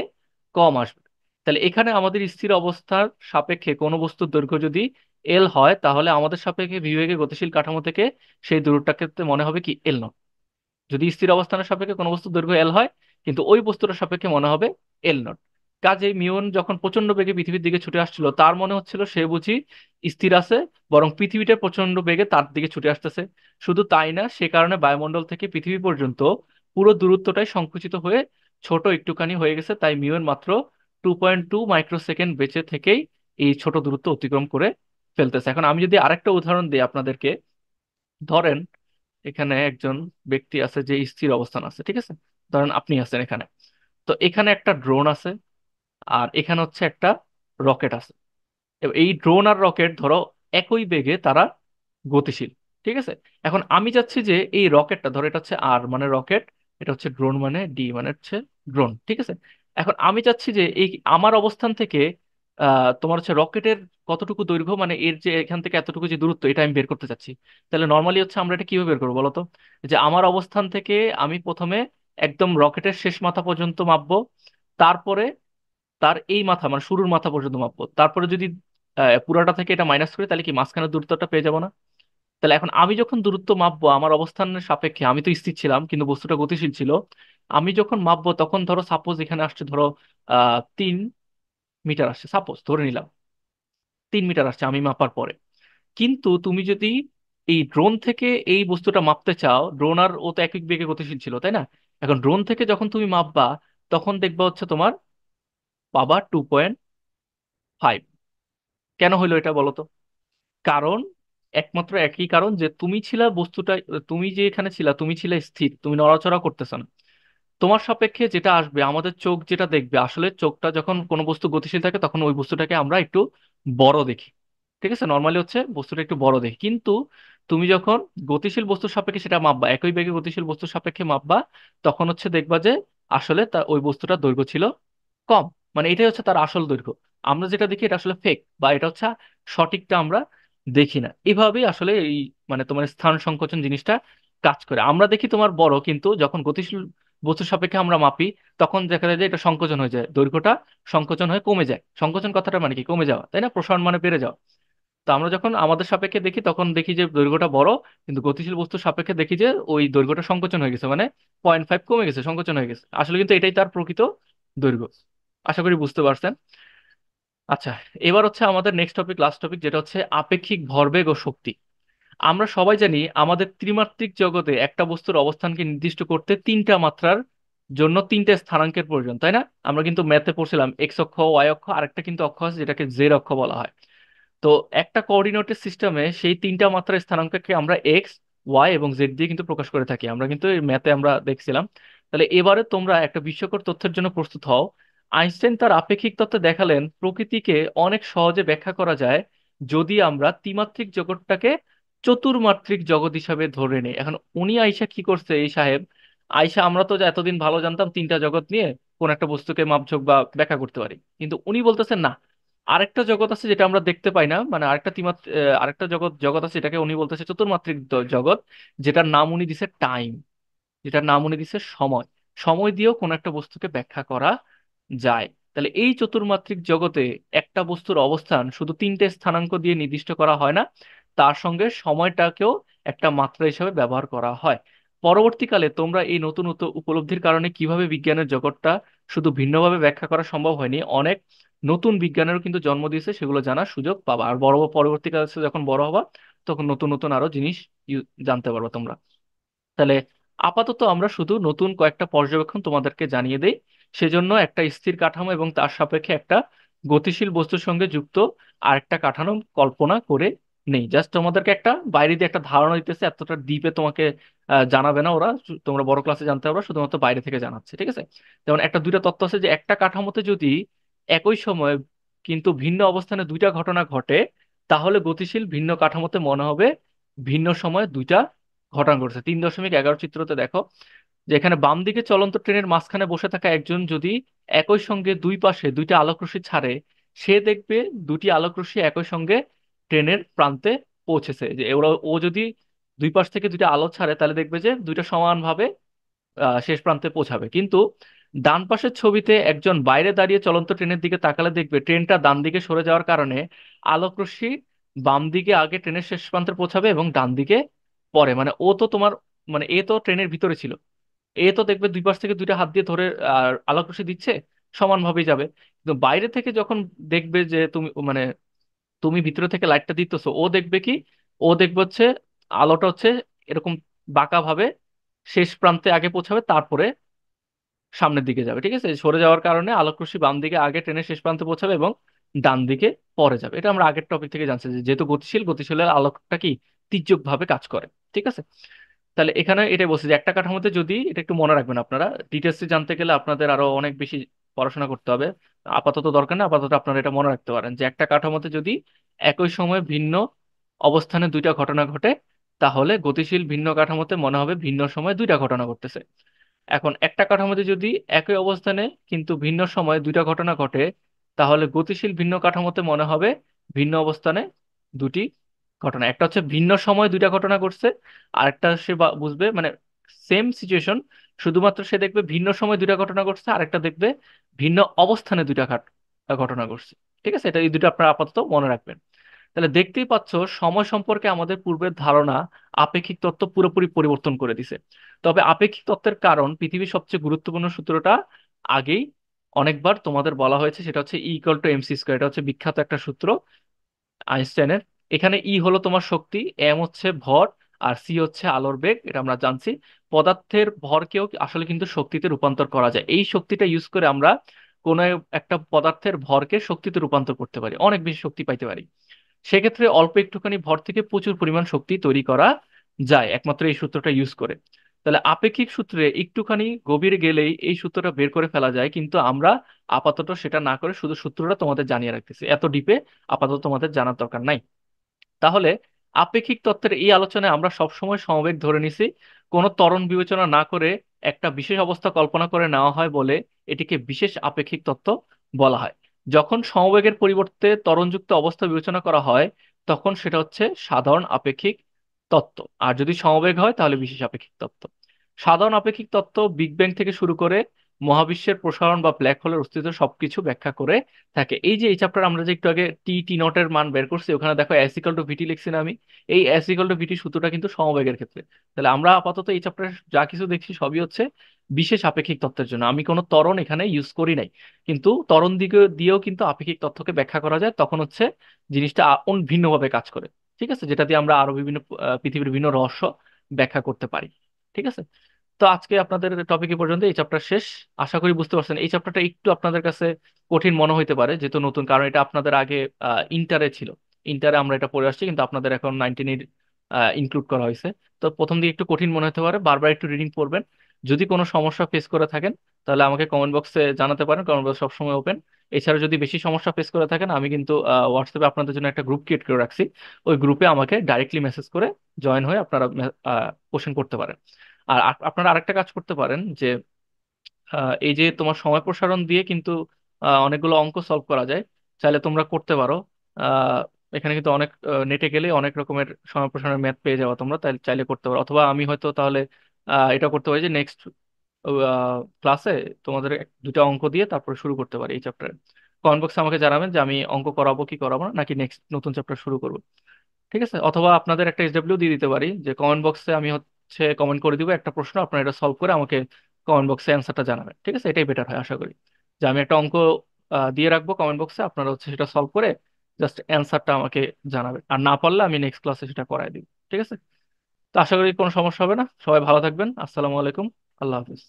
কম আসবে। তাহলে এখানে আমাদের স্থির অবস্থার সাপেক্ষে কোনো বস্তুর দৈর্ঘ্য যদি এল হয়, তাহলে আমাদের সাপেক্ষে বিবেকে গতিশীল কাঠামো থেকে সেই দূরত্বটাকে মনে হবে কি এল নট। যদি স্থির অবস্থানের সাপেক্ষে কোনো বস্তুর দৈর্ঘ্য এল হয়, কিন্তু ওই বস্তুটার সাপেক্ষে মনে হবে এল নট। কাজেই মিওন যখন প্রচন্ড বেগে পৃথিবীর দিকে ছুটে আসছিল, তার মনে হচ্ছিল সে বুঝি স্থির আছে, বরং পৃথিবীটা প্রচন্ড বেগে তার দিকে ছুটে আসতেছে। শুধু তাই না, সে কারণে বায়ুমণ্ডল থেকে পৃথিবী পর্যন্ত পুরো দূরত্বটাই সংকুচিত হয়ে ছোট একটুখানি হয়ে গেছে। তাই মিওন মাত্র 2.2 মাইক্রোসেকেন্ড বেঁচে থেকেই এই ছোট দূরত্ব অতিক্রম করে ফেলতেছে। এখন আমি যদি আরেকটা উদাহরণ দিই আপনাদেরকে, ধরেন এখানে একজন ব্যক্তি আছে যে স্থির অবস্থান আছে, ঠিক আছে? ধরেন আপনি আছেন এখানে, তো এখানে একটা ড্রোন আছে, আর এখানে হচ্ছে একটা রকেট আছে। এবার এই ড্রোন আর রকেট ধরো একই বেগে তারা গতিশীল, ঠিক আছে? এখন আমি চাচ্ছি যে এই রকেটটা, ধরো এটা হচ্ছে আর মানে রকেট, এটা হচ্ছে ড্রোন মানে ডি মানে হচ্ছে ড্রোন, ঠিক আছে? এখন আমি চাচ্ছি যে এই আমার অবস্থান থেকে তোমার হচ্ছে রকেটের কতটুকু দৈর্ঘ্য, মানে এর যে এখান থেকে এতটুকু যে দূরত্ব, এটা আমি বের করতে চাচ্ছি। তাহলে নর্মালি হচ্ছে আমরা এটা কিভাবে বের করবো বলতো? যে আমার অবস্থান থেকে আমি প্রথমে একদম রকেটের শেষ মাথা পর্যন্ত মাপবো, তারপরে তার এই মাথা মানে শুরুর মাথা পর্যন্ত মাপবো, তারপরে যদি পুরাটা থেকে এটা মাইনাস করি তাহলে কি মাঝখানের দূরত্বটা পেয়ে যাবো না? তাহলে এখন আমি যখন দূরত্ব মাপবো আমার অবস্থানের সাপেক্ষে, আমি তো স্থির ছিলাম কিন্তু বস্তুটা গতিশীল ছিল, আমি যখন মাপবো তখন ধরো সাপোজ এখানে আসছে ধরো 3 মিটার আসছে, সাপোজ ধরে নিলাম 3 মিটার আসছে আমি মাপার পরে। কিন্তু তুমি যদি এই ড্রোন থেকে এই বস্তুটা মাপতে চাও, ড্রোন আর ও তো একই বেগে গতিশীল ছিল, তাই না? এখন ড্রোন থেকে যখন তুমি মাপবা তখন দেখবা হচ্ছে তোমার পাবা 2.5। কেন হইলো এটা বলো তো? কারণ একমাত্র একই কারণ যে তুমি ছিলা বস্তুটা, তুমি যে এখানে ছিলা তুমি ছিলে স্থির, তুমি নড়াচড়া করতেছো না। তোমার সাপেক্ষে যেটা আসবে, আমাদের চোখ যেটা দেখবে, আসলে চোখটা যখন কোনো বস্তু গতিশীল থাকে তখন ওই বস্তুটাকে আমরা একটু বড় দেখি, ঠিক আছে? নর্মালি হচ্ছে বস্তুটা একটু বড় দেখি। কিন্তু তুমি যখন গতিশীল বস্তুর সাপেক্ষে সেটা মাপবা, একই বেগে গতিশীল বস্তুর সাপেক্ষে মাপবা, তখন হচ্ছে দেখবা যে আসলে তার ওই বস্তুটার দৈর্ঘ্য ছিল কম। মানে এটাই হচ্ছে তার আসল দৈর্ঘ্য। আমরা যেটা দেখি এটা আসলে ফেক, বা এটা হচ্ছে সঠিকটা আমরা দেখি না। এভাবেই আসলে এই মানে তোমার স্থান সংকোচন জিনিসটা কাজ করে। আমরা দেখি তোমার বড়, কিন্তু যখন গতিশীল বস্তুর সাপেক্ষে আমরা মাপি তখন দেখা যায় যে এটা সংকোচন হয়ে যায়, দৈর্ঘ্যটা সংকোচন হয়ে কমে যায়। সংকোচন কথাটা মানে কি? কমে যাওয়া, তাই না? প্রসারণ মানে বেড়ে যাওয়া। তো আমরা যখন আমাদের সাপেক্ষে দেখি তখন দেখি যে দৈর্ঘ্যটা বড়, কিন্তু গতিশীল বস্তুর সাপেক্ষে দেখি যে ওই দৈর্ঘ্যটা সংকোচন হয়ে গেছে, মানে 0.5 কমে গেছে, সংকোচন হয়ে গেছে। আসলে কিন্তু এটাই তার প্রকৃত দৈর্ঘ্য। আশা করি বুঝতে পারছেন। আচ্ছা, এবার হচ্ছে আমাদের নেক্সট টপিক, লাস্ট টপিক, যেটা হচ্ছে আপেক্ষিক ভরবেগ ও শক্তি। আমরা সবাই জানি আমাদের ত্রিমাত্রিক জগতে একটা বস্তুর অবস্থানকে নির্দিষ্ট করতে তিনটা মাত্রার জন্য তিনটা স্থানাঙ্কের প্রয়োজন, তাই না? আমরা কিন্তু ম্যাথে পড়ছিলাম এক্স অক্ষ, ওয়াই অক্ষ, আরেকটা কিন্তু অক্ষ আছে যেটাকে জেড অক্ষ বলা হয়। তো একটা কোঅর্ডিনেটের সিস্টেমে সেই তিনটা মাত্রার স্থানাঙ্ককে আমরা এক্স, ওয়াই এবং জেড দিয়ে কিন্তু প্রকাশ করে থাকি, আমরা কিন্তু এই ম্যাথে আমরা দেখছিলাম। তাহলে এবারে তোমরা একটা বিস্ময়কর তথ্যের জন্য প্রস্তুত হও। আইনস্টাইন তার আপেক্ষিক তত্ত্বে দেখালেন প্রকৃতিকে অনেক সহজে ব্যাখ্যা করা যায় যদি আমরা ত্রিমাত্রিক জগৎটাকে চতুর্মাত্রিক জগৎ হিসাবে ধরে নিই। এখন উনি আইসা কি করছে এই সাহেব? আইসা আমরা তো যে এতদিন ভালো জানতাম তিনটা জগৎ নিয়ে কোন একটা বস্তুকে মাপঝোক বা ব্যাখ্যা করতে পারি, কিন্তু উনি বলতেছেন না, আরেকটা জগৎ আছে যেটা আমরা দেখতে পাই না, মানে আরেকটা আরেকটা জগৎ জগৎ আছে যেটাকে উনি বলতেছে চতুর্মাত্রিক জগৎ, যেটার নাম উনি দিছে টাইম, যেটার নাম উনি দিছে সময়। সময় দিয়েও কোনো একটা বস্তুকে ব্যাখ্যা করা যায়। তাহলে এই চতুর্মাত্রিক জগতে একটা বস্তুর অবস্থান শুধু তিনটে স্থানাঙ্ক দিয়ে নির্দিষ্ট করা হয় না, তার সঙ্গে সময়টাকেও একটা মাত্রা হিসেবে ব্যবহার করা হয়। পরবর্তীকালে তোমরা এই নতুন উপলব্ধির কারণে কিভাবে বিজ্ঞানের জগৎটা শুধু ভিন্নভাবে ব্যাখ্যা করা সম্ভব হয়নি, অনেক নতুন বিজ্ঞানেরও কিন্তু জন্ম দিয়েছে, সেগুলো জানার সুযোগ পাবা। আর পরবর্তীকালে যখন বড় হবা তখন নতুন নতুন আরো জিনিস জানতে পারবে তোমরা। তাহলে আপাতত আমরা শুধু নতুন কয়েকটা পর্যবেক্ষণ তোমাদেরকে জানিয়ে দেই। সেজন্য একটা স্থির কাঠামো এবং তার সাপেক্ষে একটা গতিশীল বস্তুর সঙ্গে যুক্ত আরেকটা কাঠামো কল্পনা করে নেই। জাস্ট তোমাদেরকে একটা বাইরে দিয়ে একটা ধারণা দিতেছে, এতটা ডিপে তোমাকে জানাবে না ওরা, তোমরা বড় ক্লাসে জানতে পারবে, শুধুমাত্র বাইরে থেকে জানাচ্ছে, ঠিক আছে? যেমন একটা দুইটা তত্ত্ব আছে যে একটা কাঠামোতে যদি একই সময়ে কিন্তু ভিন্ন অবস্থানে দুইটা ঘটনা ঘটে, তাহলে গতিশীল ভিন্ন কাঠামোতে মনে হবে ভিন্ন সময়ে দুইটা ঘটনা ঘটছে। 3.11 চিত্রতে দেখো যে এখানে বাম দিকে চলন্ত ট্রেনের মাঝখানে বসে থাকা একজন যদি একই সঙ্গে দুই পাশে দুইটা আলোকরশ্মি ছাড়ে, সে দেখবে দুটি আলোকরশ্মি একই সঙ্গে ট্রেনের প্রান্তে পৌঁছেছে। যে ওরা ও যদি দুই পাশ থেকে দুইটা আলো ছাড়ে তাহলে দেখবে যে দুইটা সমানভাবে শেষ প্রান্তে পৌঁছাবে। কিন্তু ডান পাশের ছবিতে একজন বাইরে দাঁড়িয়ে চলন্ত ট্রেনের দিকে তাকালে দেখবে ট্রেনটা ডান দিকে সরে যাওয়ার কারণে আলোকরশ্মি বাম দিকে আগে ট্রেনের শেষ প্রান্তে পৌঁছাবে এবং ডান দিকে পরে। মানে ও তো তোমার মানে এ তো ট্রেনের ভিতরে ছিল, এ তো দেখবে দুই পাশ থেকে দুইটা হাত দিয়ে ধরে আলোকরশ্মি দিচ্ছে, সমানভাবেই যাবে। কিন্তু বাইরে থেকে যখন দেখবে যে তুমি মানে তুমি ভিতরে থেকে লাইটটা দিতেছো, ও দেখবে কি, ও দেখবে হচ্ছে আলোটা হচ্ছে এরকম বাঁকা ভাবে শেষ প্রান্তে আগে পৌঁছাবে, তারপরে সামনের দিকে যাবে। ঠিক আছে, সরে যাওয়ার কারণে আলোকরশ্মি বাম দিকে আগে ট্রেনের শেষ প্রান্তে পৌঁছাবে এবং ডান দিকে পরে যাবে। এটা আমরা আগের টপিক থেকে জানছি যে যেহেতু গতিশীল, গতিশীলের আলোকটা কি তির্যক ভাবে কাজ করে। ঠিক আছে, তাহলে এখানে এটাই বলছি যে একটা কাঠামোতে যদি, এটা একটু মনে রাখবেন আপনারা, ডিটেলস জানতে গেলে আপনাদের আরো অনেক বেশি পড়াশোনা করতে হবে, আপাতত দরকার না, আপাতত আপনারা এটা মনে রাখতে পারেন যে একটা কাঠামোতে যদি একই সময়ে ভিন্ন অবস্থানে দুইটা ঘটনা ঘটে, তাহলে গতিশীল ভিন্ন কাঠামোতে মনে হবে ভিন্ন সময়ে দুইটা ঘটনা ঘটতেছে। এখন একটা কাঠামোতে যদি একই অবস্থানে কিন্তু ভিন্ন সময়ে দুইটা ঘটনা ঘটে, তাহলে গতিশীল ভিন্ন কাঠামোতে মনে হবে ভিন্ন অবস্থানে দুটি ঘটনা। একটা হচ্ছে ভিন্ন সময়ে দুইটা ঘটনা ঘটছে, আর একটা সে বুঝবে মানে সেম সিচুয়েশন, শুধুমাত্র সে দেখবে ভিন্ন সময় দুইটা ঘটনা ঘটছে, আর একটা দেখবে ভিন্ন অবস্থানে দুইটা ঘটনা ঘটছে। ঠিক আছে, এটা এই দুটো আপনারা আপাতত মনে রাখবেন। তাহলে দেখতেই পাচ্ছ সময় সম্পর্কে আমাদের পূর্বের ধারণা আপেক্ষিক তত্ত্ব পুরোপুরি পরিবর্তন করে দিছে। তবে আপেক্ষিক তত্ত্বের কারণ পৃথিবীর সবচেয়ে গুরুত্বপূর্ণ সূত্রটা আগেই অনেকবার তোমাদের বলা হয়েছে, সেটা হচ্ছে E = mc²। এটা হচ্ছে বিখ্যাত একটা সূত্র আইনস্টাইনের। এখানে ই হলো তোমার শক্তি, এম হচ্ছে ভর, আর সি হচ্ছে আলোর বেগ, এটা আমরা জানছি। পদার্থের ভরকেও আসলে কিন্তু শক্তিতে রূপান্তর করা যায়। এই শক্তিটা ইউজ করে আমরা কোনো একটা পদার্থের ভরকে শক্তিতে রূপান্তর করতে পারি, অনেক বেশি শক্তি পাইতে পারি। সেক্ষেত্রে অল্প একটুখানি ভর থেকে প্রচুর পরিমাণ শক্তি তৈরি করা যায় একমাত্র এই সূত্রটা ইউজ করে। তাহলে আপেক্ষিক সূত্রে একটুখানি গভীরে গেলেই এই সূত্রটা বের করে ফেলা যায়, কিন্তু আমরা আপাতত সেটা না করে শুধু সূত্রটা তোমাদের জানিয়ে রাখতেছি, এত ডিপে আপাতত তোমাদের জানার দরকার নাই। তাহলে আপেক্ষিক তত্ত্বের এই আলোচনায় আমরা সবসময় সমবেগ ধরে নিছি, কোনো ত্বরণ বিবেচনা না করে একটা বিশেষ অবস্থা কল্পনা করে নেওয়া হয় বলে এটিকে বিশেষ আপেক্ষিক তত্ত্ব বলা হয়। যখন সমবেগের পরিবর্তে ত্বরণযুক্ত অবস্থা বিবেচনা করা হয়, তখন সেটা হচ্ছে সাধারণ আপেক্ষিক তত্ত্ব। আর যদি সমবেগ হয় তাহলে বিশেষ আপেক্ষিক তত্ত্ব। সাধারণ আপেক্ষিক তত্ত্ব বিগ ব্যাং থেকে শুরু করে মহাবিশ্বের প্রসারণ বা ব্ল্যাক হোলের অস্তিত্ব সবকিছু ব্যাখ্যা করে থাকে। এই যে এই চ্যাপ্টার আমরা যে একটু আগে টি নটের মান বের করছি, ওখানে দেখো S=VT লিখছি না আমি, এই S=VT সূত্রটা কিন্তু সমবেগের ক্ষেত্রে। তাহলে আমরা আপাতত এই চ্যাপ্টারে যা কিছু দেখছি সবই হচ্ছে বিশেষ আপেক্ষিক তত্ত্বের জন্য, আমি কোনো ত্বরণ এখানে ইউজ করি নাই। কিন্তু ত্বরণ দিকে দিয়েও কিন্তু আপেক্ষিক তত্ত্বকে ব্যাখ্যা করা যায়, তখন হচ্ছে জিনিসটা ভিন্নভাবে কাজ করে। ঠিক আছে, যেটা দিয়ে আমরা আরো বিভিন্ন পৃথিবীর বিভিন্ন রহস্য ব্যাখ্যা করতে পারি। ঠিক আছে, তো আজকে আপনাদের টপিক এ পর্যন্ত, এই চ্যাপ্টার শেষ। আশা করি বুঝতে পারছেন এই চ্যাপ্টারটা একটু আপনাদের কাছে কঠিন মনে হইতে পারে যেহেতু নতুন, কারণ এটা আপনাদের আগে ইন্টারে ছিল। ইন্টারে আমরা এটা পড়ে আসছি, কিন্তু আপনাদের এখন 19 ইনক্লুড করা হয়েছে। তো প্রথম দিকে একটু কঠিন মনে হতে পারে, বারবার একটু রিডিং পড়বেন। যদি কোনো সমস্যা ফেস করে থাকেন তাহলে আমাকে কমেন্ট বক্সে জানাতে পারেন, কমেন্ট বক্স সবসময় ওপেন। এছাড়া যদি বেশি সমস্যা ফেস করে থাকেন, আমি কিন্তু হোয়াটসঅ্যাপে আপনাদের জন্য একটা গ্রুপ ক্রিয়েট করে রাখছি। ওই গ্রুপে আমাকে ডাইরেক্টলি মেসেজ করে জয়েন হয়ে আপনারা কোশ্চেন করতে পারেন। আর আপনারা আরেকটা কাজ করতে পারেন যে এই যে তোমার সময় প্রসারণ দিয়ে কিন্তু অনেকগুলো অঙ্ক সলভ করা যায়, চাইলে তোমরা করতে পারো। আহ, এখানে কিন্তু অনেক নেটে গেলে অনেক রকমের সময় প্রসারণের ম্যাথ পেয়ে যাওয়া তোমরা, তাই চাইলে করতে পারো। অথবা আমি হয়তো তাহলে এটা করতে পারি যে নেক্সট ক্লাসে তোমাদের দুটো অঙ্ক দিয়ে তারপরে শুরু করতে পারি এই চ্যাপ্টারে। কমেন্ট বক্সে আমাকে জানাবেন যে আমি অঙ্ক করাবো কি করাবো না, নাকি নেক্সট নতুন চ্যাপ্টার শুরু করবো। ঠিক আছে, অথবা আপনাদের একটা SW দিয়ে দিতে পারি যে কমেন্ট বক্সে আমি হচ্ছে কমেন্ট করে দিব একটা প্রশ্ন, আপনারা এটা সলভ করে আমাকে কমেন্ট বক্সে অ্যান্সারটা জানাবেন। ঠিক আছে, এটাই বেটার হয় আশা করি। যে আমি একটা অঙ্ক দিয়ে রাখবো কমেন্ট বক্সে, আপনারা হচ্ছে সেটা সলভ করে জাস্ট অ্যান্সারটা আমাকে জানাবেন, আর না পারলে আমি নেক্সট ক্লাসে সেটা করাই দিব। ঠিক আছে, তো আশা করি কোনো সমস্যা হবে না। সবাই ভালো থাকবেন। আসসালামু আলাইকুম। আল্লাহ হাফিজ।